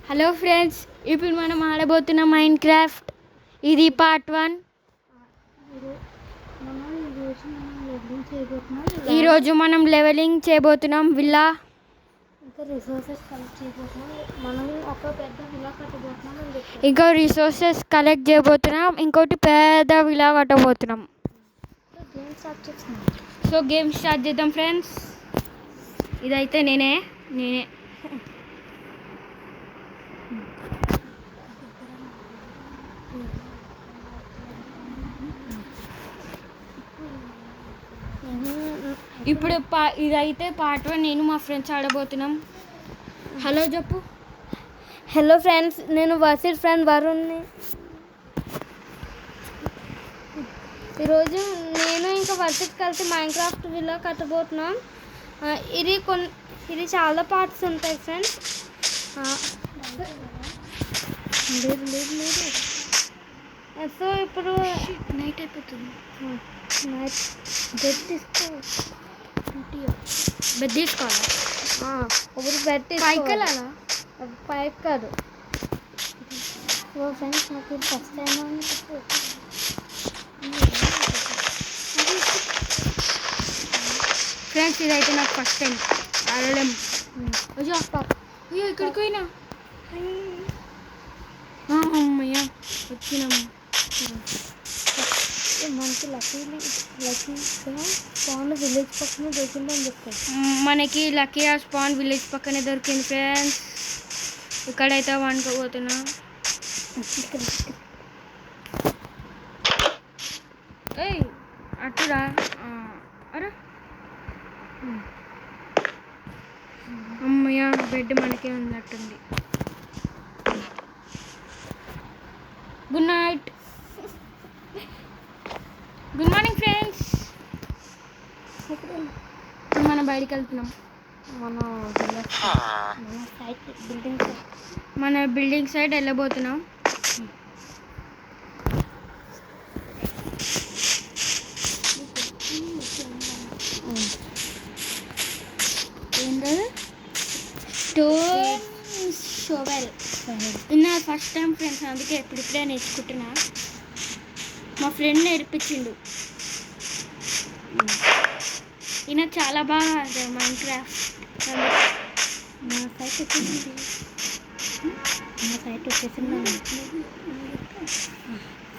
Hello friends, ఇప్పుడు మనం ఆడబోతున్న mind craft. ఇది పార్ట్ 1. ఈరోజు మనం లెవెలింగ్ చేయబోతున్నాం విల్లా. ఇంకా రిసోర్సెస్ కలెక్ట్ చేయబోతున్నాం. మనం ఒక పెద్ద విలా కట్టబోతున్నాం. ఇంకో రిసోర్సెస్ కలెక్ట్ చేయబోతున్నాం. ఇంకోటి పెద్ద విలా కట్టబోతున్నాం. సో గేమ్ స్టార్ట్ చేద్దాం ఫ్రెండ్స్. ఇదైతే నేనే ఇప్పుడు ఇదైతే పార్ట్ 1. నేను మా ఫ్రెండ్స్ ఆడబోతున్నాం. హలో చెప్పు. హలో ఫ్రెండ్స్, నేను వర్సిడ్ ఫ్రెండ్ వరుణ్ని. ఈరోజు నేను ఇంకా వర్సిడ్ కలిసి మైండ్ క్రాఫ్ట్ విలా కట్టబోతున్నాం. ఇది చాలా పార్ట్స్ ఉంటాయి ఫ్రెండ్స్. సో ఇప్పుడు నైట్ అయిపోతుంది. బెడ్ తీసుకో. బెడ్ తీసుకోవాలా? ఒకరు బెడ్ పైకెళ్ళాలా? పైకి కాదు. సో ఫ్రెండ్స్, నాకు ఫస్ట్ టైం ఫ్రెండ్స్, ఇదైతే నాకు ఫస్ట్ టైం ఆడలేము. అయ్యో ఇక్కడికి పోయినా. అమ్మయ్య వచ్చినాము. మనకి లక్కీగా స్పాన్ విలేజ్ పక్కన దొరికిందని చెప్తారు. మనకి లక్కీ స్పాన్ విలేజ్ పక్కనే దొరికింది ఫ్రెండ్స్. ఇక్కడైతే వండుకోబోతున్నా. ఏయ్ అట్టురా. అరే అమ్మయ్య, బెడ్ మనకే ఉన్నట్టుంది. Good night. Good morning friends. ఇప్పుడు మనం బయటికి వెళ్తున్నాం. మన బిల్డింగ్ సైడ్ వెళ్ళబోతున్నాం. ఏంటది? Stone shovel. ఇది నా ఫస్ట్ టైం ఫ్రెండ్స్, అందుకే ఇప్పుడిప్పుడే నేర్చుకుంటున్నా. మా ఫ్రెండ్ నేర్పించిండు. ఈయన చాలా బాగా ఆడతాడు మైండ్ క్రాఫ్ట్.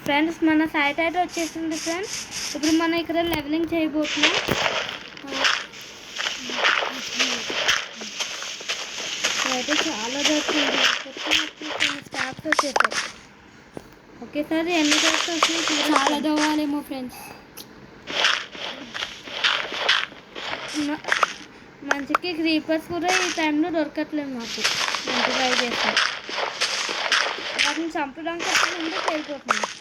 ఫ్రెండ్స్, మన సైట్ అయితే వచ్చేసింది ఫ్రెండ్స్. ఇప్పుడు మనం ఇక్కడ లెవెలింగ్ చేయబోతున్నాం. అయితే చాలా దొరుకుతుంది. స్టాఫ్స్ వచ్చేసాయి. ఒకేసారి ఎన్ని స్టాఫ్స్ వచ్చాయి? చాలా దవ్వాలేమో ఫ్రెండ్స్. మంచికి క్రీపర్స్ కూడా ఈ టైంలో దొరకట్లేదు మాకు. మంచి ట్రై చేస్తాం. వాటిని చంపడానికి అక్కడ ఉండి వెళ్ళిపోతున్నాం.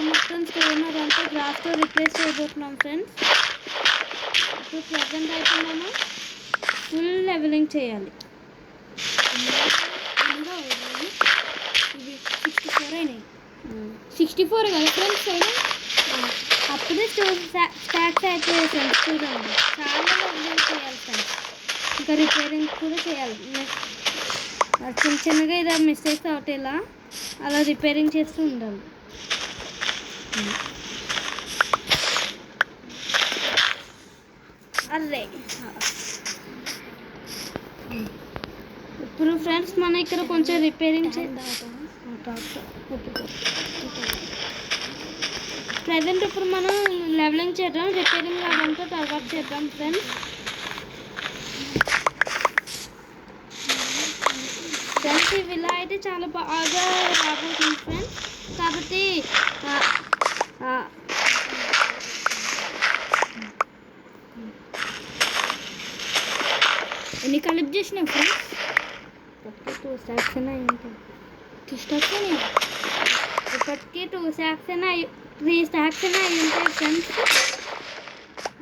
మొత్తం స్టోనర్ అంతా గ్రాస్తో రిప్లేస్ చేయబోతున్నాం ఫ్రెండ్స్. ఇప్పుడు ప్రెజెంట్ అయితే మనం ఫుల్ లెవెలింగ్ చేయాలి. ఇది 64 అయినాయి. 64 కదా ఫ్రెండ్స్ అయినాయి. అప్పుడే స్టాక్స్ అయిపోయాయి ఫ్రెండ్స్. చూడండి, చాలా లెవెలింగ్ చేయాలి ఫ్రెండ్స్. ఇంకా రిపేరింగ్ కూడా చేయాలి. చిన్న చిన్నగా ఇలా మిస్టేక్స్ అవుతాయిలా అలా రిపేరింగ్ చేస్తూ ఉండాలి. అదే ఇప్పుడు ఫ్రెండ్స్ మన ఇక్కడ కొంచెం రిపేరింగ్ ప్రజెంట్ ఇప్పుడు మనం లెవెలింగ్ చేద్దాం. రిపేరింగ్ అదంతా తర్వాత చేద్దాం ఫ్రెండ్స్. ఫ్రెండ్స్, ఈ విలా అయితే చాలా బాగా రాబోతుంది ఫ్రెండ్స్. కాబట్టి ఎన్ని కలెక్ట్ చేసినాం ఫ్రెండ్స్? 2 స్టాక్స్ అయినాయి. 2 స్టాక్స్ అయినాయి. ఇప్పటికీ 2 స్టాక్స్ అయినా 3 స్టాక్స్ అయినా అయి ఉంటాయి ఫ్రెండ్స్.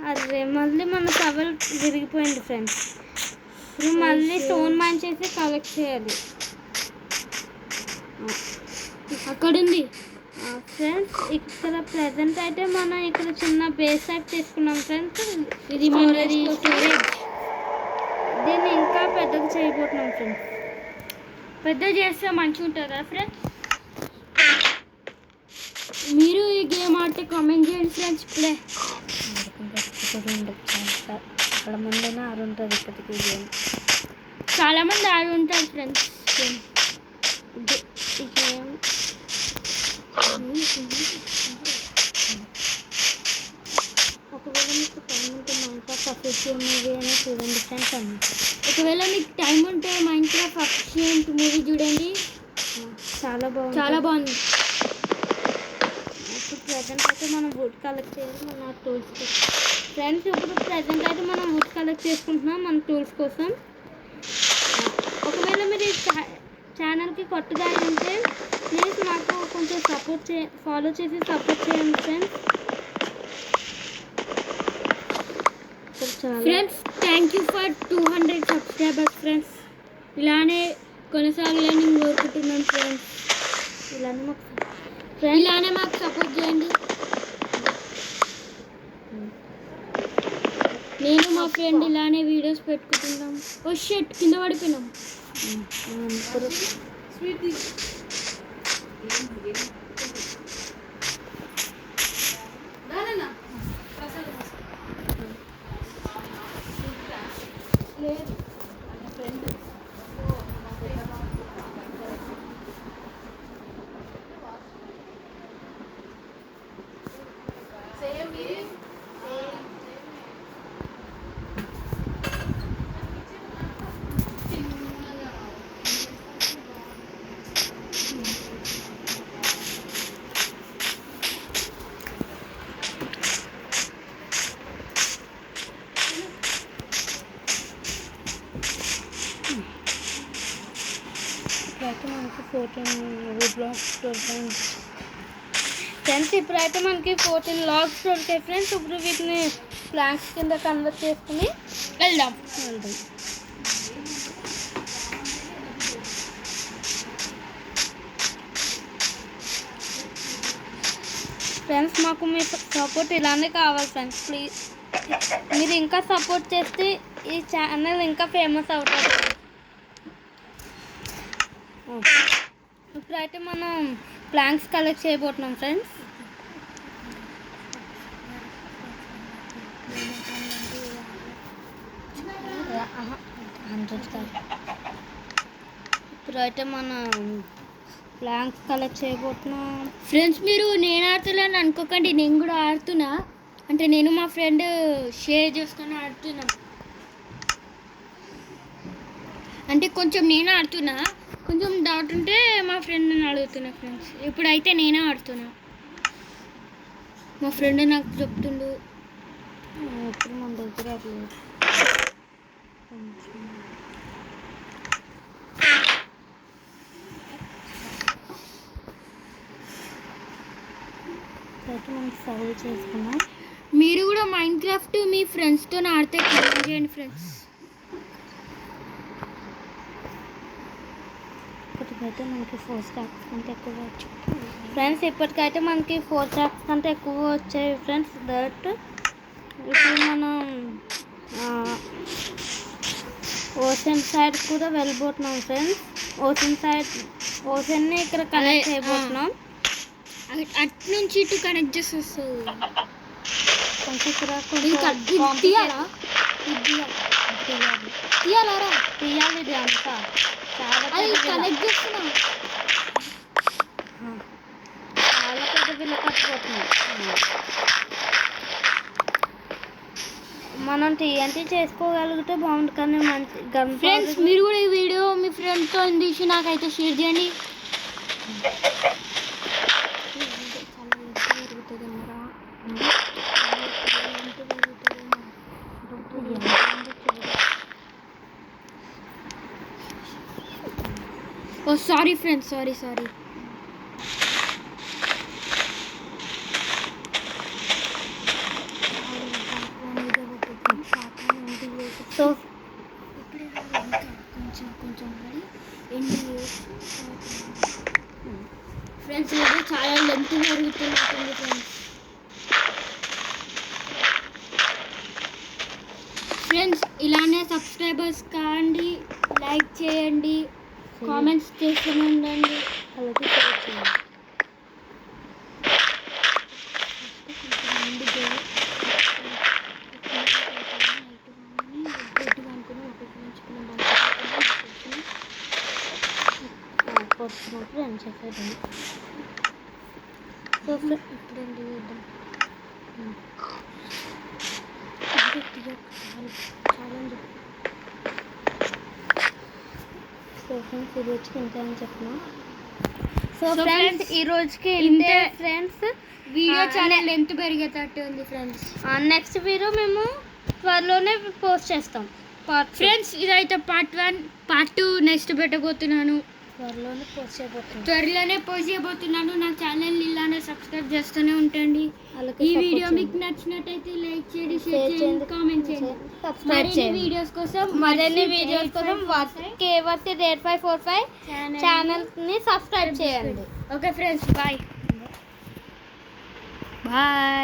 అదే మళ్ళీ మన టవల్ విరిగిపోయింది ఫ్రెండ్స్. ఇప్పుడు మళ్ళీ స్టోన్ మైన్ చేసి కలెక్ట్ చేయాలి. అక్కడ ఉంది ఫ్రెండ్స్. ఇక్కడ ప్రజెంట్ అయితే మనం ఇక్కడ చిన్న బేస్ టైప్ తీసుకున్నాం ఫ్రెండ్స్. ఇది మనది స్టోరేజ్. దీన్ని ఇంకా పెద్దగా చేయబోతున్నాం ఫ్రెండ్స్. పెద్ద చేస్తే మంచిగా ఉంటుంది కదా ఫ్రెండ్స్. మీరు ఈ గేమ్ ఆడితే కామెంట్ చేయండి ఫ్రెండ్స్. ఇప్పుడే అక్కడ ముందైనా ఆడుంటుంది ఇప్పటికీ గేమ్. చాలామంది ఆడి ఉంటారు ఫ్రెండ్స్ ఈ గేమ్. ఒకవేళ మీకు టైం ఉంటే మైన్క్రాఫ్ట్ అఫీషియల్ మూవీ అని చూడండి ఫ్రెండ్స్ అన్న. ఒకవేళ మీకు టైం ఉంటే మైన్క్రాఫ్ట్ అఫీషియల్ మూవీ చూడండి. చాలా బాగుంది. చాలా బాగుంది. ఇప్పుడు ప్రజెంట్ అయితే మనం వుడ్ కలెక్ట్ చేయాలి మన టూల్స్ ఫ్రెండ్స్. ఇప్పుడు ప్రజెంట్ అయితే మనం వుడ్ కలెక్ట్ చేసుకుంటున్నాం మన టూల్స్ కోసం. ఒకవేళ మీరు ఛానల్కి కొత్తగా ఉంటే ప్లీజ్ మాకు కొంచెం ఫాలో చేసి సపోర్ట్ చేయండి friends. Friends thank you for 200 subscribers friends. ఇలానే కొనసాగాలని కోరుకుంటున్నాను ఫ్రెండ్స్. ఇలానే మాకు సపోర్ట్ చేయండి. నేను మా ఫ్రెండ్ ఇలానే వీడియోస్ పెట్టుకుంటున్నాం. ఓ షెట్ కింద పడిపోయినాం. ఇప్పుడైతే మనకి 14 వుడ్ బ్లాక్స్ దొరికాయి ఫ్రెండ్స్. ఇప్పుడైతే మనకి 14 లాగ్స్ దొరికాయి ఫ్రెండ్స్. ఇప్పుడు వీటిని ప్లాంక్స్ కింద కన్వర్ట్ చేసుకుని వెళ్దాం. ఫ్రెండ్స్ మాకు మీ సపోర్ట్ ఇలానే కావాలి ఫ్రెండ్స్. ప్లీజ్ మీరు ఇంకా సపోర్ట్ చేస్తే ఈ ఛానల్ ఇంకా ఫేమస్ అవుతుంది. ఇప్పుడైతే మనం ప్లాంక్స్ కలెక్ట్ చేయబోతున్నాం ఫ్రెండ్స్. ఇప్పుడైతే మనం ప్లాంక్స్ కలెక్ట్ చేయబోతున్నాం ఫ్రెండ్స్. మీరు నేను ఆడుతున్నాను అనుకోకండి, నేను కూడా ఆడుతున్నా. అంటే నేను మా ఫ్రెండ్ షేర్ చేసుకొని ఆడుతున్నాం. అంటే కొంచెం నేను ఆడుతున్నా, కొంచెం డౌట్ ఉంటే మా ఫ్రెండ్ని అడుగుతున్నా ఫ్రెండ్స్. ఇప్పుడైతే నేనే ఆడుతున్నా. మా ఫ్రెండ్ నాకు చెప్తుండు. ఇప్పుడు మన దగ్గర మనం సర్వ్ చేసుకున్నాం. మీరు కూడా మైన్క్రాఫ్ట్ మీ ఫ్రెండ్స్తో ఆడితే కామెంట్ చేయండి ఫ్రెండ్స్. ఇప్పటికైతే మనకి 4 స్టాక్స్ కంటే ఎక్కువ వచ్చు ఫ్రెండ్స్. ఇప్పటికైతే మనకి 4 స్టాక్స్ కంటే ఎక్కువ వచ్చాయి ఫ్రెండ్స్. దట్ ఇప్పుడు మనం ఓషన్ సైడ్ కూడా వెళ్ళిపోతున్నాం ఫ్రెండ్స్. ఓషన్ని ఇక్కడ కనెక్ట్ చేయబోతున్నాం. అటు నుంచి ఇటు కనెక్ట్ చేసి వస్తుంది. కొంచెం ఇక్కడ తీయాలా తీయాలి ఇది అంతా. చాలా కనెక్ట్ చేస్తున్నా. చాలా పెద్ద బిల్ల కట్టుకోతున్నాం. మనం టీఎన్టీ చేసుకోగలిగితే బాగుంది. కానీ మంచి గన్ ఫ్రెండ్స్ మీరు కూడా ఈ వీడియో మీ ఫ్రెండ్తో తీసి నాకైతే షేర్ చేయండి. ఓ సారీ ఫ్రెండ్స్, సారీ. సో కొంచెం ఎండి ఫ్రెండ్స్ ఇది చాలా లెంత్ జరుగుతున్నట్టుంది ఫ్రెండ్స్. ఫ్రెండ్స్ ఇలానే సబ్స్క్రైబర్స్ కాండి, లైక్ చేయండి, కామెంట్స్ చేస్తూనే ఉండండి. అలాగే షేర్ చేయండి. కొట్టుకున్నప్పుడు అని చెప్పేది. సో ఇప్పుడండి వేద్దాం. సో ఫ్రెండ్స్ ఈ రోజుకి ఇంతే అని చెప్పిన. సో So ఫ్రెండ్స్ friends, ఈ రోజుకి ఇంతే. ఇంతే ఫ్రెండ్స్. వీడియో చాలా లెంత్ పెరిగేటట్టు ఉంది ఫ్రెండ్స్. నెక్స్ట్ వీడియో మేము త్వరలోనే పోస్ట్ చేస్తాం. ఫ్రెండ్స్ ఇదైతే పార్ట్ 1, పార్ట్ 2 నెక్స్ట్ పెట్టబోతున్నాను. త్వరలోనే పోస్ట్ చేయబోతున్నాను. నా ఛానల్ ఇలానే సబ్స్క్రైబ్ చేస్తూనే ఉంటండి. ఈ వీడియో మీకు నచ్చినట్టయితే లైక్ చేయండి, షేర్ చేయండి, కామెంట్ చేయండి. మరిన్ని వీడియోస్ కోసం కేవర్తి 8545 ఛానల్ని సబ్స్క్రైబ్ చేయండి. Okay friends, bye bye.